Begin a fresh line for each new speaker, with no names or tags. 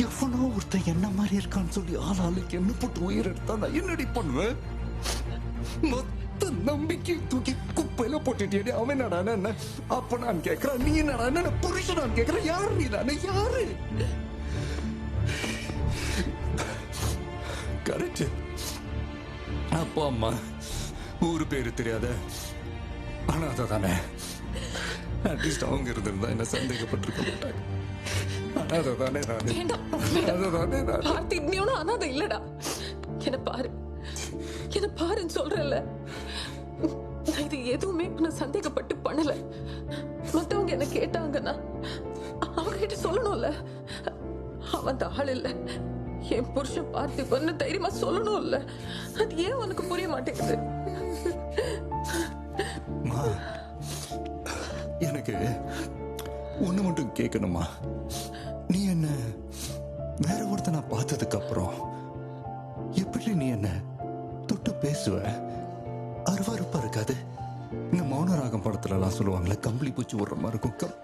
எவனோ ஒருத்தன் என்ன மாதிரி இருக்கான்னு சொல்லி ஆளாளுக்கு என்ன போட்டு உயிர் எடுத்தா நான் என்னடி பண்ணுவேன்? மொத்த நம்பிக்கை தூக்கி குப்பையில போட்டுட்டே. அவன் என்னடா என்ன அப்ப நான் கேட்கிறேன், நீ என்னடா என்ன புருஷன் நான் கேட்கிறேன். யாரு நீ? நானே யாரு? கரெக்ட். அப்பா அம்மா ஊரு பேரு தெரியாத அனாதை தானே. அட்லீஸ்ட் அவங்க இருந்திருந்தா என்ன சந்தேகப்பட்டிருக்க மாட்டாங்க. அனாதை தானே நானு. அனாதை தானே நான்.
பார்த்தி நீனும் அனாதை இல்லடா. என்ன பாரு, என்ன பாருன்னு சொல்றல. நான் இது எதுவுமே நான் சந்தேகப்பட்டு பண்ணல. மத்தவங்க என்ன கேட்டாங்கன்னா அவங்க கிட்ட சொல்லணும்ல, அவன் அந்த ஆள் இல்ல, என் புருஷன் பார்த்து பண்ண தைரியமா சொல்லணும்ல. அது ஏன் உனக்கு புரிய மாட்டேங்குது?
எனக்கு ஒண்ணு மட்டும் கேட்கணுமா? நீ என்ன வேற ஒருத்தனை பார்த்ததுக்கு அப்புறம் எப்படி நீ என்ன தொட்டு பேசுவ? அருவருப்பா இருக்காது? இந்த மௌனராகம் படத்துல எல்லாம் சொல்லுவாங்களே, கம்பளி பூச்சி விடுற மாதிரி இருக்கும்.